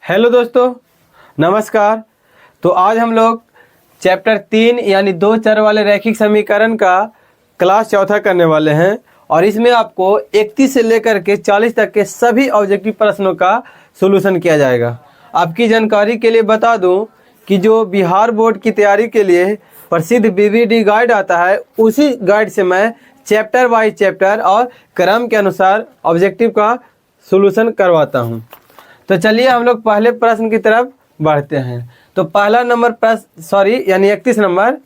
Hello दोस्तों, नमस्कार। तो आज हम लोग चैप्टर 3 यानी दो चर वाले रैखिक समीकरण का क्लास चौथा करने वाले हैं और इसमें आपको 31 से लेकर के 40 तक के सभी ऑब्जेक्टिव प्रश्नों का सॉल्यूशन किया जाएगा। आपकी जानकारी के लिए बता दूं कि जो बिहार बोर्ड की तैयारी के लिए प्रसिद्ध बीबीडी गाइड आता है, उसी गाइड से मैं चैप्टर बाई चैप्टर और क्रम के अनुसार ऑब्जेक्टिव का सॉल्यूशन करवाता हूं। तो चलिए हम लोग पहले प्रश्न की तरफ बढ़ते हैं। तो पहला नंबर प्रश्न यानी 31 नंबर।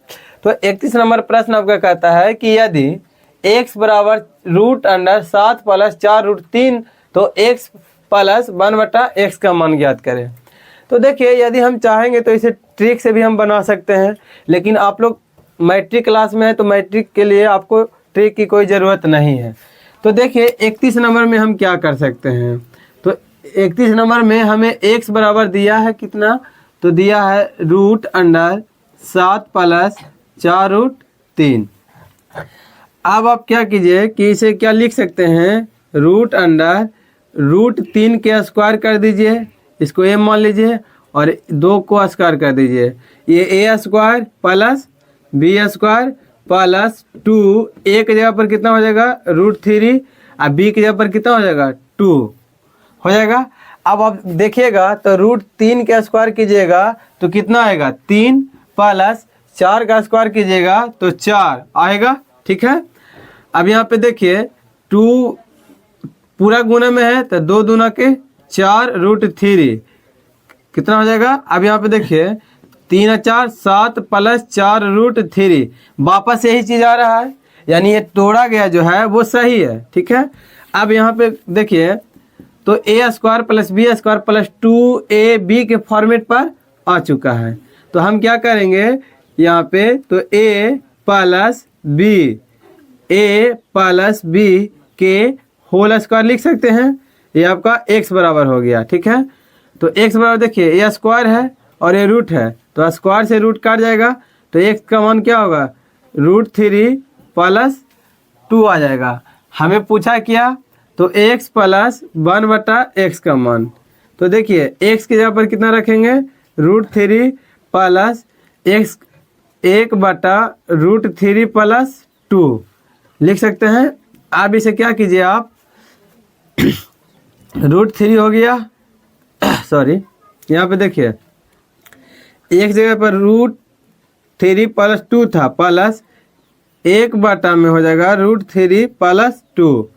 तो 31 नंबर प्रश्न आपका कहता है कि यदि x बराबर √7 + 4√3 तो x + 1/x का मान ज्ञात करें। तो देखिए, यदि हम चाहेंगे तो इसे ट्रिक से भी हम बना सकते हैं, लेकिन आप लोग मैट्रिक क्लास में है तो मैट्रिक के लिए आपको ट्रिक की कोई ज़रूरत नहीं है। तो देखिए 31 नंबर में हम क्या कर सकते हैं। तो 31 नंबर में हमें x बराबर दिया है कितना, तो दिया है √7 + 4√3। अब आप क्या कीजिए कि इसे क्या लिख सकते हैं, √3 के स्क्वायर कर दीजिए, इसको a मान लीजिए और 2 को स्क्वायर कर दीजिए। ये a square plus b square plus 2 a की जगह पर कितना हो जाएगा √3 और b की जगह पर कितना हो जाएगा 2 हो जाएगा। अब आप देखिएगा तो √3 का स्क्वायर कीजिएगा तो कितना आएगा 3 प्लस 4 का स्क्वायर कीजिएगा तो 4 आएगा। ठीक है, अब यहाँ पे देखिए 2 पूरा गुना में है तो 2 दूना के 4√3 कितना हो जाएगा। अब यहाँ पे देखिए 3 और 4 7 प्लस 4√3 वापस यही चीज़ आ रहा है, यानी ये तोड़ा गया जो है वो सही है। ठीक है, अब यहाँ पे देखिए तो a square plus b square plus 2ab के फॉर्मेट पर आ चुका है। तो हम क्या करेंगे यहाँ पे, तो a प्लस b के होल स्क्वायर लिख सकते हैं। ये आपका x बराबर हो गया। ठीक है, तो x बराबर देखिए a स्क्वायर है और ये रूट है, तो स्क्वायर से रूट काट जाएगा तो x का मान क्या होगा √3 + 2 आ जाएगा। हमें पूछा क्या, तो x + 1/x का मान। तो देखिए x की जगह पर कितना रखेंगे √3 + x 1/√3 + 2 लिख सकते हैं। अब इसे क्या कीजिए आप √3 हो गया यहाँ पे देखिए एक जगह पर √3 + 2 था प्लस 1/, में हो जाएगा √3 + 2।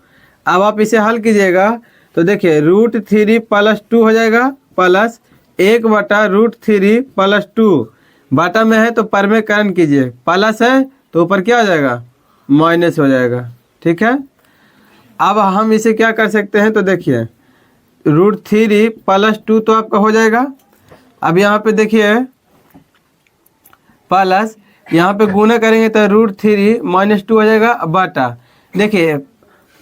अब आप इसे हल कीजिएगा तो देखिए √3 + 2 हो जाएगा प्लस 1/√3 + 2 बाटा में है तो पर में करण कीजिए, प्लस है तो ऊपर क्या हो जाएगा माइनस हो जाएगा। ठीक है, अब हम इसे क्या कर सकते हैं, तो देखिए √3 + 2 तो आपका हो जाएगा। अब यहाँ पे देखिए प्लस यहाँ पे गुना करेंगे तो √3 - 2 हो जाएगा बाटा। देखिए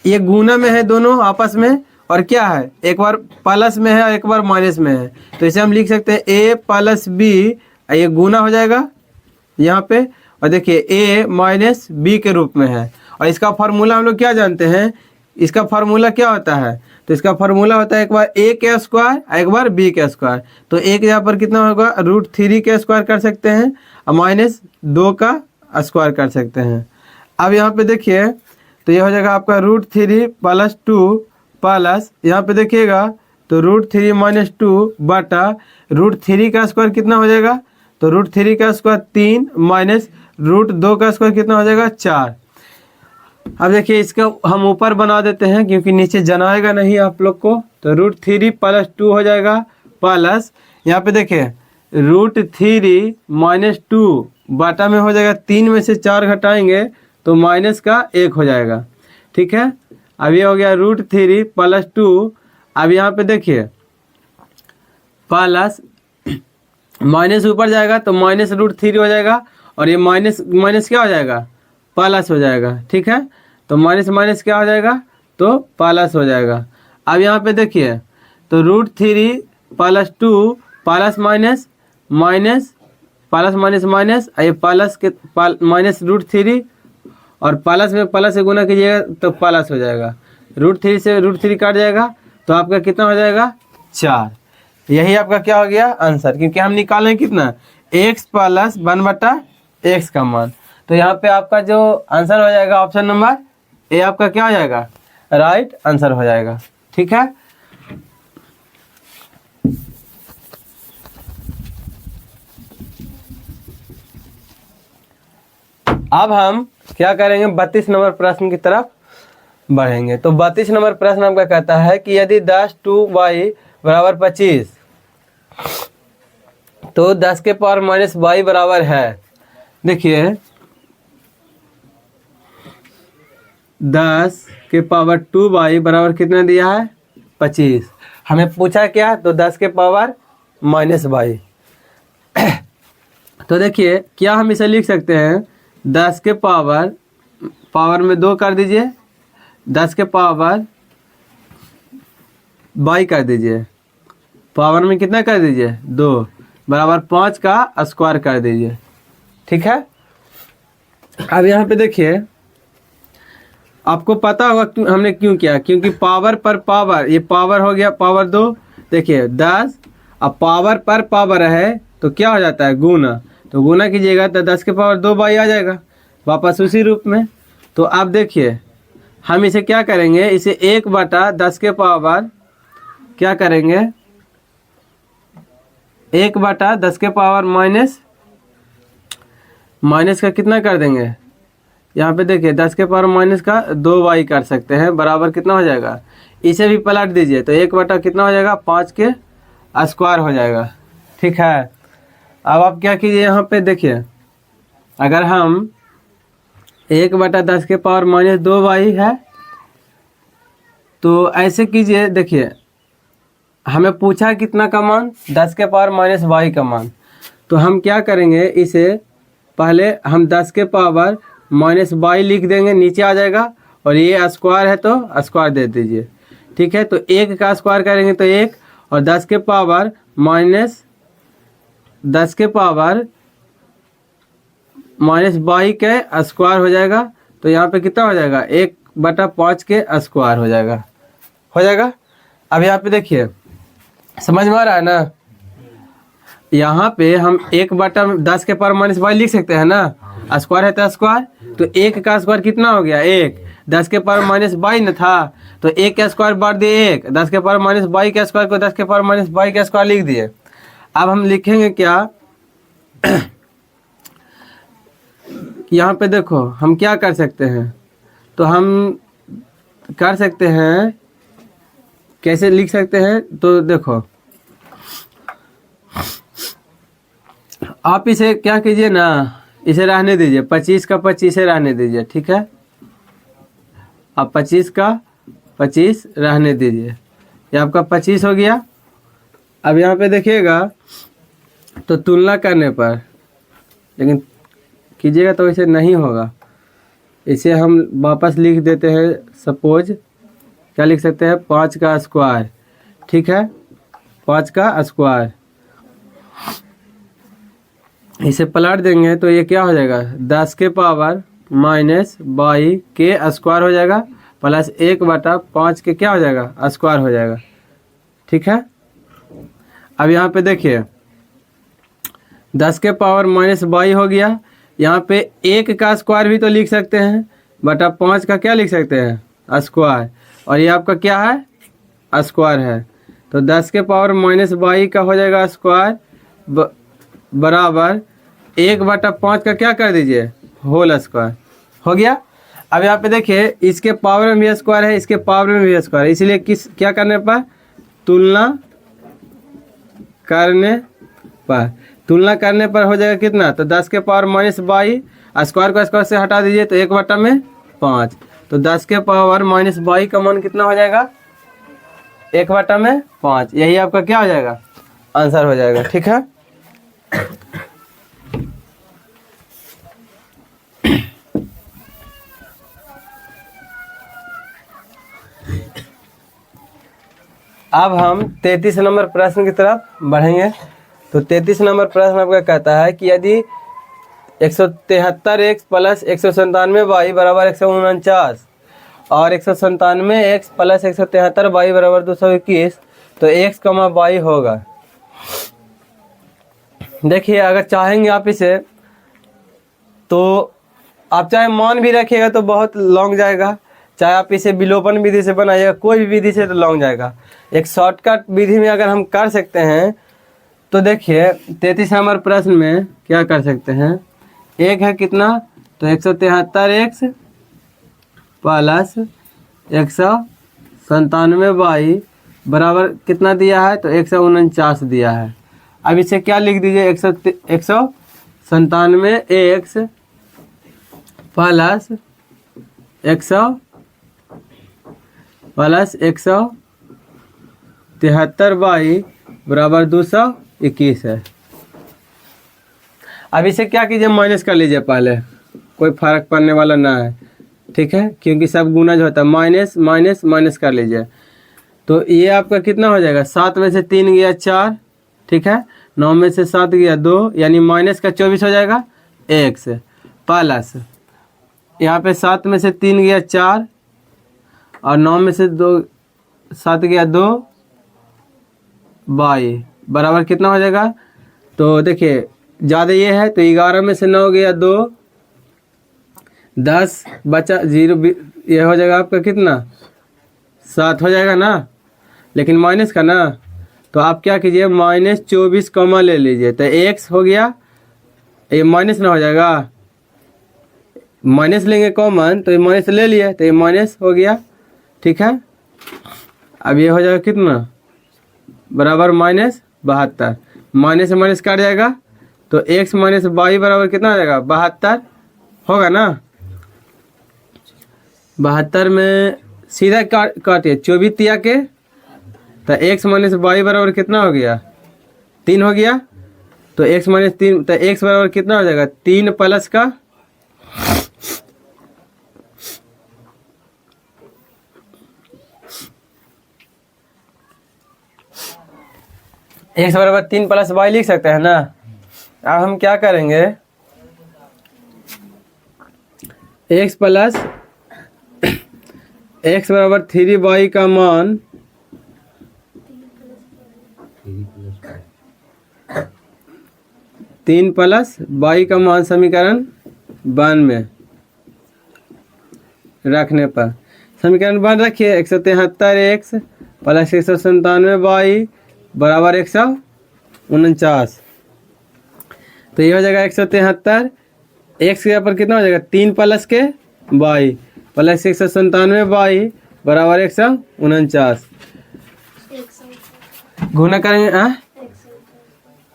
ये गुना में है दोनों आपस में, और क्या है एक बार प्लस में है और एक बार माइनस में है, तो इसे हम लिख सकते हैं a + b, ये गुना हो जाएगा यहाँ पे, और देखिए a - b के रूप में है। और इसका फार्मूला हम लोग क्या जानते हैं, इसका फार्मूला क्या होता है, तो इसका फार्मूला होता है एक बार a के स्क्वायर एक बार b के स्क्वायर। तो एक यहाँ पर कितना होगा √3 के स्क्वायर कर सकते हैं और -2 का स्क्वायर कर सकते हैं। अब यहाँ पे देखिए तो ये हो जाएगा आपका √3 + 2 प्लस यहाँ पे देखिएगा तो √3 - 2 बटा √3 का स्क्वायर कितना हो जाएगा, तो √3 का स्क्वायर 3 माइनस √2 का स्क्वायर कितना हो जाएगा 4। अब देखिए इसका हम ऊपर बना देते हैं क्योंकि नीचे जनाएगा नहीं आप लोग को, तो √3 + 2 हो जाएगा प्लस यहाँ पे देखिए √3 - 2 बाटा में हो जाएगा 3 में से 4 घटाएंगे तो -1 हो जाएगा। ठीक है, अब ये हो गया √3 + 2। अब यहाँ पे देखिए प्लस माइनस ऊपर जाएगा तो -√3 हो जाएगा और ये माइनस क्या हो जाएगा प्लस हो जाएगा। ठीक है, तो माइनस क्या हो जाएगा तो प्लस हो जाएगा। अब यहाँ पे देखिए तो √3 + 2 प्लस माइनस ये प्लस के -√3 और प्लस में प्लस से गुना कीजिएगा तो प्लस हो जाएगा। √3 से √3 काट जाएगा तो आपका कितना हो जाएगा 4। यही आपका क्या हो गया आंसर, क्योंकि हम निकालें कितना x प्लस 1/x का मान। तो यहाँ पे आपका जो आंसर हो जाएगा ऑप्शन नंबर ए आपका क्या हो जाएगा, राइट आंसर हो जाएगा। ठीक है, अब हम क्या करेंगे 32 नंबर प्रश्न की तरफ बढ़ेंगे। तो 32 नंबर प्रश्न आपका कहता है कि यदि 10 2y बराबर 25 तो 10 के पावर माइनस y बराबर है। देखिए 10 के पावर 2y बराबर कितना दिया है 25, हमें पूछा क्या, तो 10 के पावर माइनस y। तो देखिए क्या हम इसे लिख सकते हैं, 10 के पावर में 2 कर दीजिए, 10 के पावर y कर दीजिए, पावर में कितना कर दीजिए 2 बराबर 5 का स्क्वायर कर दीजिए। ठीक है, अब यहाँ पे देखिए आपको पता होगा हमने क्यों किया, क्योंकि पावर पर पावर, ये पावर हो गया पावर 2, देखिए 10 अब पावर पर पावर है तो क्या हो जाता है गुना, तो गुना कीजिएगा तो 10 के पावर 2y आ जाएगा वापस उसी रूप में। तो आप देखिए हम इसे क्या करेंगे, इसे 1/10 के पावर क्या करेंगे 1/10 के पावर माइनस का कितना कर देंगे, यहाँ पे देखिए 10 के पावर माइनस का 2y कर सकते हैं, बराबर कितना हो जाएगा, इसे भी पलट दीजिए तो 1 कितना हो जाएगा 5 के स्क्वायर हो जाएगा। ठीक है, अब आप क्या कीजिए यहाँ पे देखिए, अगर हम 1/10 के पावर माइनस 2y है तो ऐसे कीजिए, देखिए हमें पूछा कितना का मान 10 के पावर माइनस y का मान, तो हम क्या करेंगे, इसे पहले हम 10 के पावर माइनस y लिख देंगे, नीचे आ जाएगा, और ये स्क्वायर है तो स्क्वायर दे दीजिए। ठीक है, तो 1 का स्क्वायर करेंगे तो 1, और 10 के पावर माइनस 10 के पावर माइनस y के स्क्वायर हो जाएगा, तो यहाँ पे कितना हो जाएगा 1/5 के स्क्वायर हो जाएगा। अब यहाँ पे देखिए समझ में आ रहा है ना, यहाँ पे हम 1/10 के पावर माइनस y लिख सकते हैं ना, स्क्वायर है तो स्क्वायर, तो 1 का स्क्वायर कितना हो गया 1, 10 के पावर माइनस y न था तो 1 का स्क्वायर बांट दिए 1, 10 के पावर माइनस y के स्क्वायर को 10 के पावर माइनस y के स्क्वायर लिख दिए। अब हम लिखेंगे क्या यहाँ पे देखो हम क्या कर सकते हैं, तो हम कर सकते हैं कैसे लिख सकते हैं, तो देखो आप इसे क्या कीजिए ना, इसे रहने दीजिए 25 का 25 रहने दीजिए। ठीक है, आप 25 का 25 रहने दीजिए, ये आपका 25 हो गया। अब यहाँ पे देखिएगा तो तुलना करने पर, लेकिन कीजिएगा तो इसे नहीं होगा, इसे हम वापस लिख देते हैं, सपोज क्या लिख सकते हैं 5 का स्क्वायर। ठीक है, 5 का स्क्वायर, इसे पलट देंगे तो ये क्या हो जाएगा 10 के पावर माइनस y के स्क्वायर हो जाएगा, प्लस 1/5 के क्या हो जाएगा स्क्वायर हो जाएगा। ठीक है, अब यहाँ पे देखिए 10 के पावर माइनस y हो गया, यहाँ पे 1 का स्क्वायर भी तो लिख सकते हैं, बटा 5 का क्या लिख सकते हैं स्क्वायर, और ये आपका क्या है स्क्वायर है, तो 10 के पावर माइनस y का हो जाएगा स्क्वायर बराबर 1/5 का क्या कर दीजिए होल स्क्वायर हो गया। अब यहाँ पे देखिए इसके पावर में भी स्क्वायर है, इसके पावर में भी स्क्वायर है, इसलिए क्या करने पर तुलना करने पर हो जाएगा कितना, तो 10 के पावर माइनस y, स्क्वायर को स्क्वायर से हटा दीजिए तो 1/5, तो 10 के पावर माइनस y का मान कितना हो जाएगा 1/5, यही आपका क्या हो जाएगा आंसर हो जाएगा। ठीक है, अब हम 33 नंबर प्रश्न की तरफ बढ़ेंगे। तो 33 नंबर प्रश्न आपका कहता है कि यदि 173x प्लस 197y बराबर 149 और 197x प्लस 173y बराबर 221 तो x, y होगा। देखिए अगर चाहेंगे आप इसे तो आप चाहे मान भी रखिएगा तो बहुत लॉन्ग जाएगा, चाहे आप इसे विलोपन विधि से बनाइएगा, कोई भी विधि से तो लॉन्ग जाएगा। एक शॉर्टकट विधि में अगर हम कर सकते हैं तो देखिए 33 नंबर प्रश्न में क्या कर सकते हैं, एक है कितना, तो 173x प्लस 197y बराबर कितना दिया है, तो 149 दिया है। अब इसे क्या लिख दीजिए, 197x प्लस 173y बराबर 221 है। अब इसे क्या कीजिए, माइनस कर लीजिए पहले, कोई फर्क पड़ने वाला ना है, ठीक है, क्योंकि सब गुना जो होता है माइनस माइनस माइनस कर लीजिए। तो ये आपका कितना हो जाएगा, 7 में से 3 गया 4, ठीक है, 9 में से 7 गया 2, यानी माइनस का 24 हो जाएगा x प्लस यहाँ पे 7 में से 3 गया 4 और 9 में से 7 गया 2 y बराबर कितना हो जाएगा। तो देखिए ज़्यादा ये है तो 11 में से 9 गया 2, 10 बचा 0, ये हो जाएगा आपका कितना 7 हो जाएगा ना, लेकिन माइनस का ना, तो आप क्या कीजिए -24 कॉमा ले लीजिए, तो x हो गया, ये माइनस ना हो जाएगा, माइनस लेंगे कॉमन तो ये माइनस ले लिए तो ये माइनस हो गया, ठीक है। अब ये हो जाएगा कितना बराबर -72, माइनस से माइनस काट जाएगा तो x माइनस y बराबर कितना हो जाएगा 72 होगा ना। 72 में सीधा काटिए 24 तिया के, तो x माइनस y बराबर कितना हो गया 3 हो गया, तो x माइनस 3, तो x बराबर कितना हो जाएगा 3 प्लस का x बराबर 3 प्लस y लिख सकते हैं ना। अब हम क्या करेंगे, x प्लस x बराबर 3y का मान 3 प्लस y का मान समीकरण 92 रखने पर, समीकरण 1 रखिए 173x प्लस 197y बराबर 149, तो ये हो जाएगा 173, x के यहाँ पर कितना हो जाएगा 3 प्लस के y प्लस 197y बराबर 149, गुना करेंगे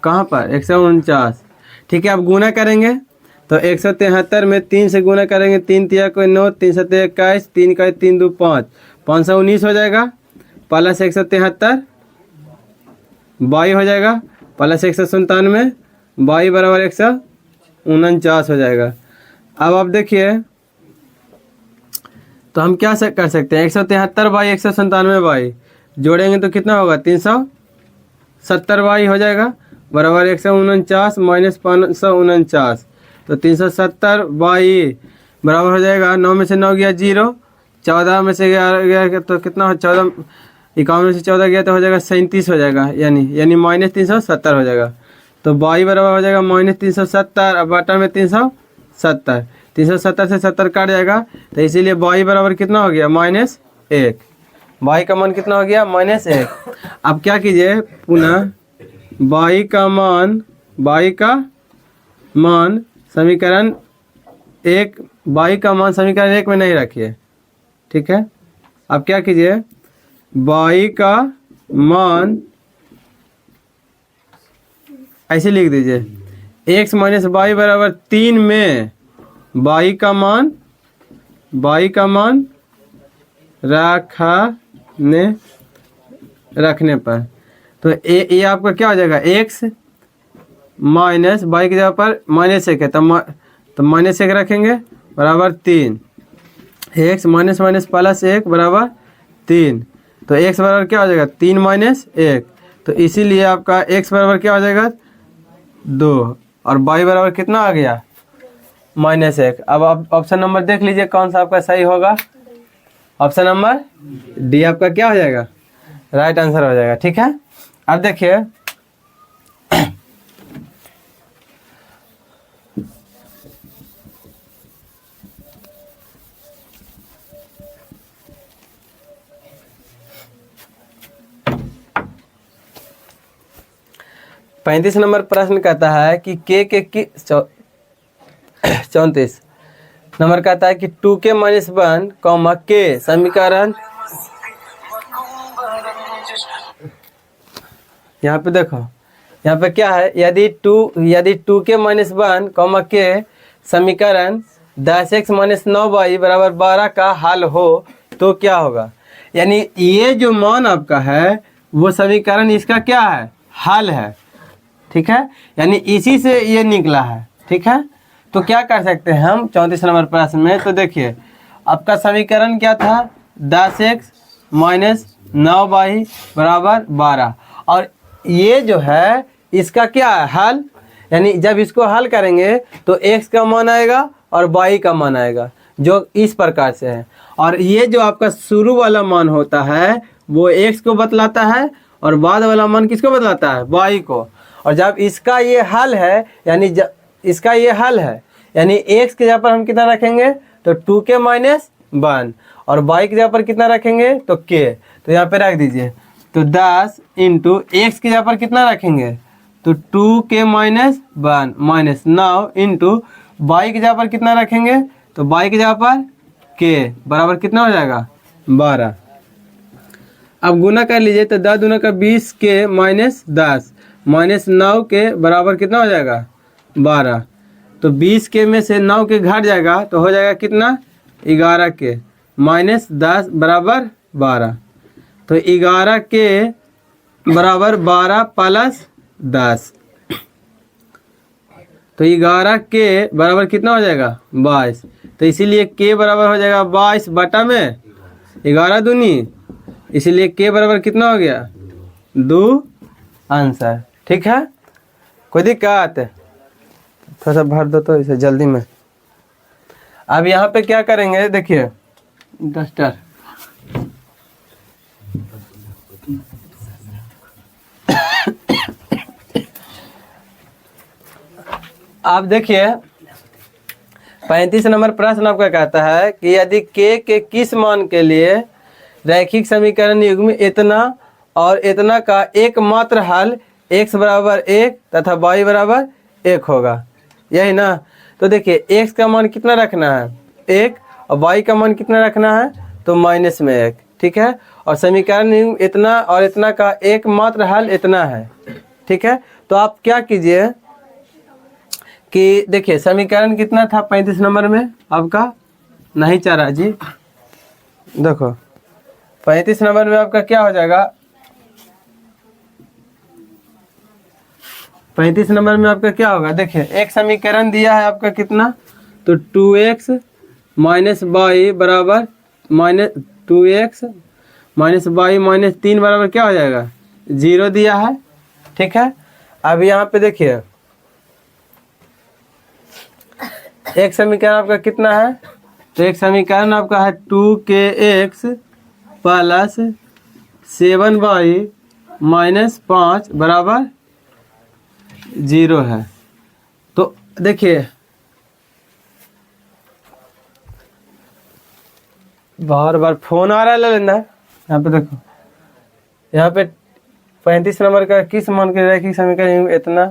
कहाँ पर 149, ठीक है। अब गुना करेंगे तो 173 में 3 से गुना करेंगे, 3 तिया को 9, 3 7 21, 3 का 3 2 5, 519 हो जाएगा, प्लस 173 y हो जाएगा प्लस 197 y बराबर 149 हो जाएगा। अब आप देखिए तो हम क्या कर सकते हैं, 173 बाई 197 y जोड़ेंगे तो कितना होगा 370 y हो जाएगा बराबर 149 माइनस 549, तो 370 y बराबर हो जाएगा, 9 में से 9 गया 0, 14 में से गया तो कितना हो 14, 51 में से 14 गया तो हो जाएगा 37 हो जाएगा, यानी माइनस 370 हो जाएगा, तो y बराबर हो जाएगा माइनस 370 और बटा में 370, 370 से 70 काट जाएगा, तो इसीलिए y बराबर कितना हो गया -1, y का मान कितना हो गया -1। अब क्या कीजिए पुनः y का मान समीकरण 1, y का मान समीकरण 1 में नहीं रखिए, ठीक है। अब क्या कीजिए y का मान ऐसे लिख दीजिए x माइनस y बराबर 3 में y का मान रखने पर, तो ये आपका क्या हो जाएगा x माइनस y की जगह पर -1 है तो -1 रखेंगे बराबर 3, x माइनस माइनस प्लस 1 बराबर 3, तो x बराबर क्या हो जाएगा 3 माइनस 1, तो इसीलिए आपका x बराबर क्या हो जाएगा 2 और y बराबर कितना आ गया -1। अब आप ऑप्शन नंबर देख लीजिए कौन सा आपका सही होगा, ऑप्शन नंबर डी आपका क्या हो जाएगा राइट आंसर हो जाएगा, ठीक है। अब देखिए 35 नंबर प्रश्न कहता है कि के 34 नंबर कहता है कि 2k - 1 कॉमा के समीकरण, यहाँ पे देखो, यहाँ पे क्या है, यदि 2k - 1 कॉमा के समीकरण 10x - 9y बराबर 12 का हल हो तो क्या होगा। यानी ये जो मान आपका है वो समीकरण इसका क्या है, हल है। ठीक है, यानी इसी से ये निकला है। ठीक है, तो क्या कर सकते हैं हम 34 नंबर प्रश्न में। तो देखिए आपका समीकरण क्या था, 10x - 9y बराबर 12, और ये जो है इसका क्या है, हल। यानी जब इसको हल करेंगे तो x का मान आएगा और y का मान आएगा, जो इस प्रकार से है। और ये जो आपका शुरू वाला मान होता है वो x को बतलाता है और बाद वाला मान किसको बतलाता है, y को। और जब इसका ये हल है, यानी इसका ये हल है, यानी x के जगह पर हम कितना रखेंगे तो 2k - 1, और y की जगह पर कितना रखेंगे तो k। तो यहाँ पे रख दीजिए, तो 10 इंटू x की जगह पर कितना रखेंगे तो 2k - 1 माइनस 9 इंटू y की जगह पर कितना रखेंगे तो y की जगह पर k बराबर कितना हो जाएगा 12। अब गुना कर लीजिए, तो 10 दूना का 20k - 10 माइनस 9 के बराबर कितना हो जाएगा 12। तो 20k में से 9 के घट जाएगा तो हो जाएगा कितना 11k माइनस 10 बराबर 12। तो 11k बराबर 12 प्लस 10, तो 11k बराबर कितना हो जाएगा 22। तो इसीलिए k बराबर हो जाएगा 22 बटा में 11 दूनी, इसीलिए k बराबर कितना हो गया 2 आंसर। ठीक है, कोई दिक्कत, थोड़ा सा भर दो तो इसे जल्दी में। अब यहाँ पे क्या करेंगे, देखिए डस्टर, आप देखिए 35 नंबर प्रश्न आपका कहता है कि यदि k के किस मान के लिए रैखिक समीकरण युग्म इतना और इतना का एकमात्र हल x बराबर 1 तथा y बराबर 1 होगा, यही ना। तो देखिए x का मान कितना रखना है 1 और y का मान कितना रखना है तो माइनस में 1। ठीक है, और समीकरण इतना और इतना का एकमात्र हल इतना है। ठीक है, तो आप क्या कीजिए कि देखिए समीकरण कितना था 35 नंबर में आपका, नहीं चाह रहा जी, देखो 35 नंबर में आपका क्या हो जाएगा, 35 नंबर में आपका क्या होगा, देखिए एक समीकरण दिया है आपका कितना तो 2x - y बराबर -2x - y - 3 बराबर क्या हो जाएगा 0 दिया है। ठीक है, अब यहाँ पे देखिए एक समीकरण आपका कितना है, तो एक समीकरण आपका है 2kx प्लस 7y - 5 बराबर 0 है। तो देखिए बार बार फोन आ रहा है, ले लेना है। यहाँ पे देखो, यहाँ पे 35 नंबर का किस मान के रैखिक समीकरण इतना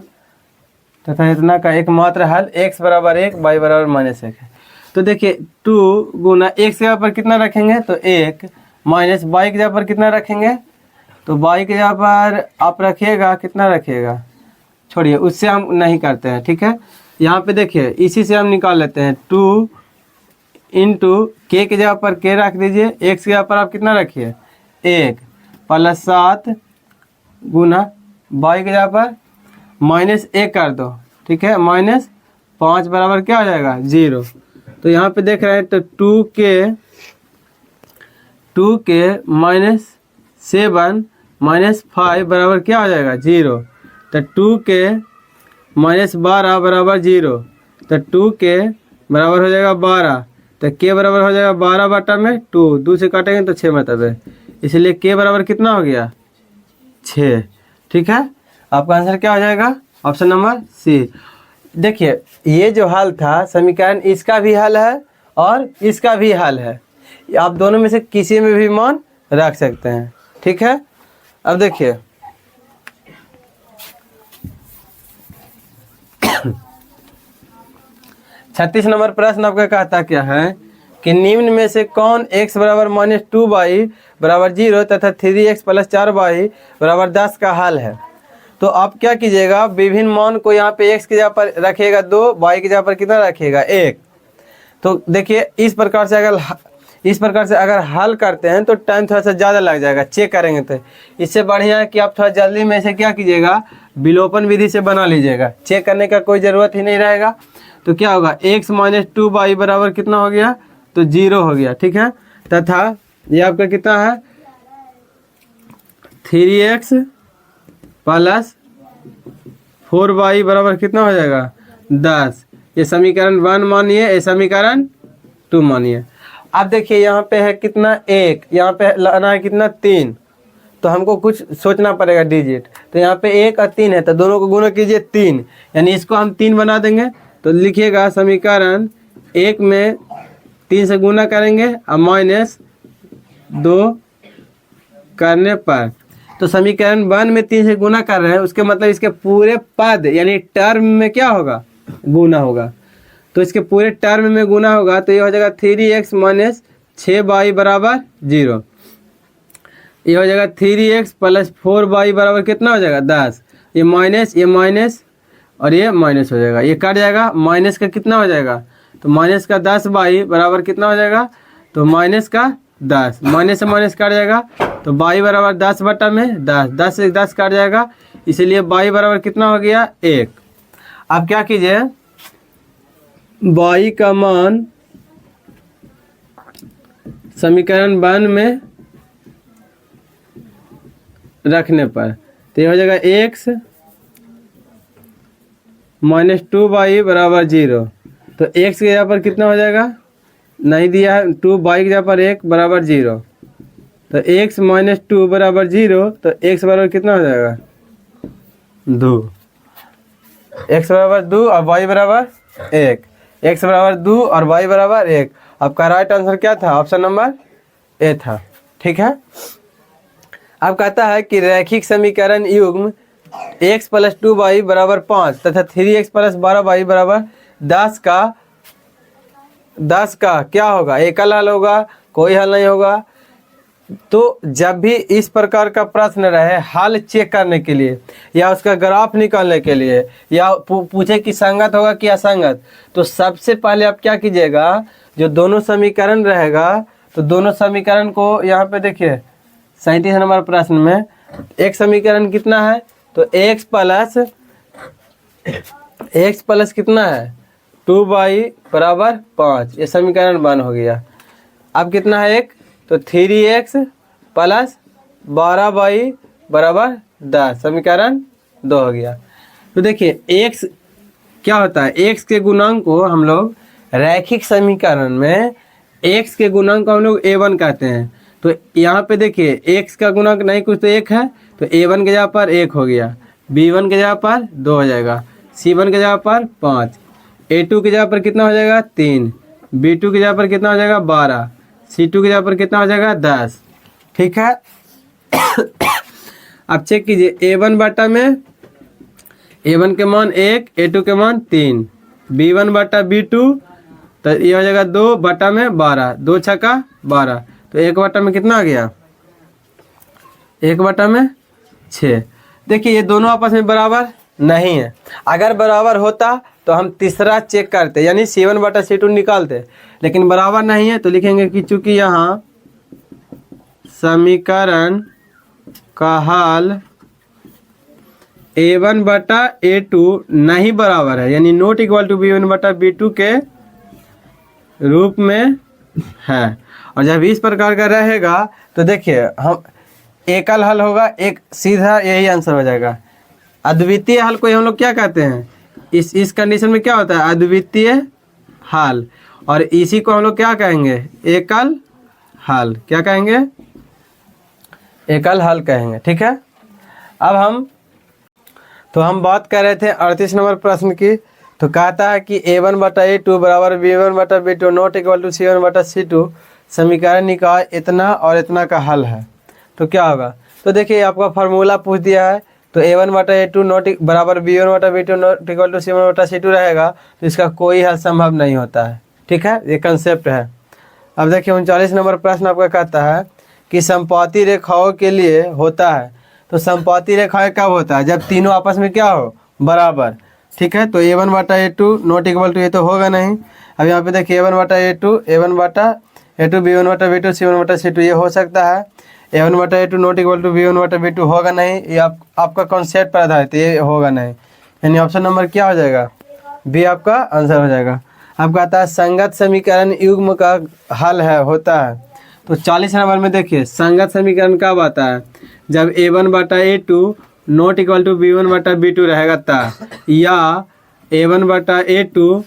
तथा इतना का एकमात्र हल x बराबर 1 y बराबर -1 है। तो देखिए 2 गुना x के जगह पर कितना रखेंगे तो 1 माइनस y की जगह पर कितना रखेंगे तो y की जगह पर आप रखिएगा कितना रखिएगा, छोड़िए उससे हम नहीं करते हैं। ठीक है, यहाँ पे देखिए इसी से हम निकाल लेते हैं 2 इंटू k की जगह पर k रख दीजिए, x की जगह पर आप कितना रखिए 1 प्लस 7 गुना y की जगह पर -1 कर दो। ठीक है, -5 बराबर क्या हो जाएगा 0। तो यहाँ पे देख रहे हैं तो 2k -7 -5 बराबर क्या हो जाएगा 0। तो 2k -12 बराबर 0, तो 2k बराबर हो जाएगा 12, तो k बराबर हो जाएगा 12 बटा में 2 से काटेंगे तो 6 मतलब है, इसलिए k बराबर कितना हो गया 6। ठीक है, आपका आंसर क्या हो जाएगा ऑप्शन नंबर सी। देखिए ये जो हल था समीकरण इसका भी हल है और इसका भी हल है, आप दोनों में से किसी में भी मान रख सकते हैं। ठीक है, अब देखिए 36 नंबर प्रश्न आपका कहता क्या है कि निम्न में से कौन x बराबर -2y बराबर 0 तथा 3x + 4y बराबर 10 का हल है। तो आप क्या कीजिएगा, विभिन्न मान को यहाँ पे x की जगह पर रखिएगा 2, y की जगह पर कितना रखिएगा 1। तो देखिए इस प्रकार से अगर हल करते हैं तो टाइम थोड़ा सा ज़्यादा लग जाएगा, चेक करेंगे तो। इससे बढ़िया है कि आप थोड़ा जल्दी में से क्या कीजिएगा, विलोपन विधि से बना लीजिएगा, चेक करने का कोई ज़रूरत ही नहीं रहेगा। तो क्या होगा, x - 2y बराबर कितना हो गया, तो 0 हो गया, ठीक है। तथा ये आपका कितना है 3x + 4y बराबर कितना हो जाएगा 10। ये समीकरण 1 मानिए, ये समीकरण 2 मानिए। अब देखिए यहाँ पे है कितना 1, यहाँ पे लाना है कितना 3, तो हमको कुछ सोचना पड़ेगा डिजिट। तो यहाँ पे 1 और 3 है, तो दोनों को गुणा कीजिए 3, यानी इसको हम 3 बना देंगे। तो लिखिएगा समीकरण 1 में 3 से गुना करेंगे और -2 करने पर, तो समीकरण 1 में 3 से गुना कर रहे हैं, उसके मतलब इसके पूरे पद यानी टर्म में क्या होगा, गुना होगा। तो इसके पूरे टर्म में गुना होगा, तो ये हो जाएगा 3x - 6y बराबर 0। ये हो जाएगा 3x + 4y बराबर कितना हो जाएगा 10। ये माइनस और ये माइनस हो जाएगा, ये कट जाएगा, माइनस का कितना हो जाएगा, तो माइनस का 10y बराबर कितना हो जाएगा, तो माइनस का 10, माइनस से माइनस कट जाएगा, तो y बराबर 10/10, 10 से 10 कट जाएगा, इसीलिए y बराबर कितना हो गया 1। अब क्या कीजिए, y का मान समीकरण 1 में रखने पर, तो ये हो जाएगा x - 2y बराबर 0। तो x की जगह पर कितना हो जाएगा, नहीं दिया है, 2y की जगह पर 1 बराबर 0। तो x - 2 बराबर 0, तो x बराबर कितना हो जाएगा 2, x बराबर 2 और y बराबर 1, x बराबर 2 और y बराबर 1। आपका राइट आंसर क्या था, ऑप्शन नंबर ए था, ठीक है। अब कहता है कि रैखिक समीकरण युग्म x + 2y बराबर 5 तथा 3x + 12y बराबर 10 का क्या होगा, एकल हल होगा, कोई हल नहीं होगा। तो जब भी इस प्रकार का प्रश्न रहे हल चेक करने के लिए या उसका ग्राफ निकालने के लिए या पूछे कि संगत होगा कि असंगत, तो सबसे पहले आप क्या कीजिएगा, जो दोनों समीकरण रहेगा तो दोनों समीकरण को यहाँ पे देखिए 37 नंबर प्रश्न में एक समीकरण कितना है, तो x प्लस कितना है 2y बराबर 5, ये समीकरण 1 हो गया। अब कितना है एक, तो 3x + 12y बराबर 10, समीकरण 2 हो गया। तो देखिए x क्या होता है, x के गुणांक को हम लोग रैखिक समीकरण में x के गुणांक को हम लोग a1 कहते हैं। तो यहाँ पे देखिए x का गुणांक नहीं कुछ तो 1 है, तो a1 के जगह पर 1 हो गया, b1 के जगह पर 2 हो जाएगा, c1 के जगह पर 5, a2 की जगह पर कितना हो जाएगा 3, b2 की जगह पर कितना हो जाएगा 12, c2 की जगह पर कितना हो जाएगा 10, ठीक है। अब चेक कीजिए a1 बटा में a1 के मान 1, a2 के मान 3, b1 बटा b2, तो ये हो जाएगा 2 बटा में 12, 2 छक्का 12, तो 1 बटा में कितना आ गया 1 बटा में 6। देखिए ये दोनों आपस में बराबर नहीं है, अगर बराबर होता तो हम तीसरा चेक करते यानी c1 बटा c2 निकालते, लेकिन बराबर नहीं है तो लिखेंगे कि चूंकि यहाँ समीकरण का हल a1 बटा a2 नहीं बराबर है यानी नॉट इक्वल टू b1 बटा b2 के रूप में है। और जब इस प्रकार का रहेगा तो देखिए हम एकल हल होगा, एक सीधा यही आंसर हो जाएगा। अद्वितीय हल को हम लोग क्या कहते हैं, इस कंडीशन में क्या होता है अद्वितीय हल, और इसी को हम लोग क्या कहेंगे एकल हल, क्या कहेंगे एकल हल कहेंगे, ठीक है। अब हम बात कर रहे थे 38 नंबर प्रश्न की। तो कहता है कि a1 बटा a2 बराबर b1 बटा b2 not equal to c1 बटा c2, समीकरण निकाय इतना और इतना का हल है। तो क्या होगा, तो देखिए आपका फार्मूला पूछ दिया है तो A1/A2 नॉट बराबर B1/B2 not equal to C1/C2 रहेगा, तो इसका कोई हल संभव नहीं होता है। ठीक है, ये कंसेप्ट है। अब देखिए 39 नंबर प्रश्न आपका कहता है कि समपाती रेखाओं के लिए होता है। तो समपाती रेखाएं कब होता है? जब तीनों आपस में क्या हो, बराबर। ठीक है, तो A1/A2 नॉट इक्वल टू, ये तो होगा नहीं। अब यहाँ पे देखिए A1/A2 B1/B2 C1/C2 ये हो सकता है। A1/A2 not equal to B1/B2 होगा नहीं, ये आपका कॉन्सेप्ट पर आधारित, ये होगा नहीं। यानी ऑप्शन नंबर क्या हो जाएगा? बी आपका आंसर हो जाएगा। अब कहता है संगत समीकरण युग्म का हल है होता है। तो 40 नंबर में देखिए संगत समीकरण कब आता है? जब A1/A2 not equal to B1/B2 रहेगा तब, या A1/A2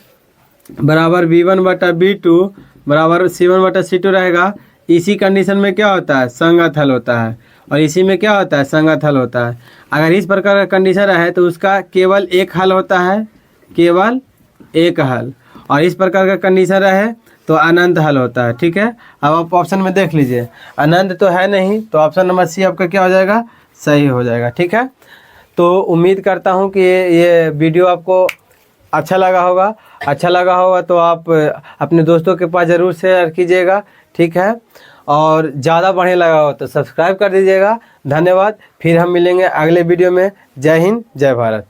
बराबर B1/B2 बराबर C1/C2 रहेगा। इसी कंडीशन में क्या होता है? संगत हल होता है। और इसी में क्या होता है? संगत हल होता है। अगर इस प्रकार का कंडीशन रहे तो उसका केवल एक हल होता है, केवल एक हल। और इस प्रकार का कंडीशन रहे तो अनंत हल होता है। ठीक है, अब आप ऑप्शन में देख लीजिए, अनंत तो है नहीं, तो ऑप्शन नंबर सी आपका क्या हो जाएगा? सही हो जाएगा। ठीक है, तो उम्मीद करता हूँ कि ये वीडियो आपको अच्छा लगा होगा। अच्छा लगा होगा तो आप अपने दोस्तों के पास ज़रूर शेयर कीजिएगा। ठीक है, और ज़्यादा बढ़िया लगा हो तो सब्सक्राइब कर दीजिएगा। धन्यवाद, फिर हम मिलेंगे अगले वीडियो में। जय हिंद, जय भारत।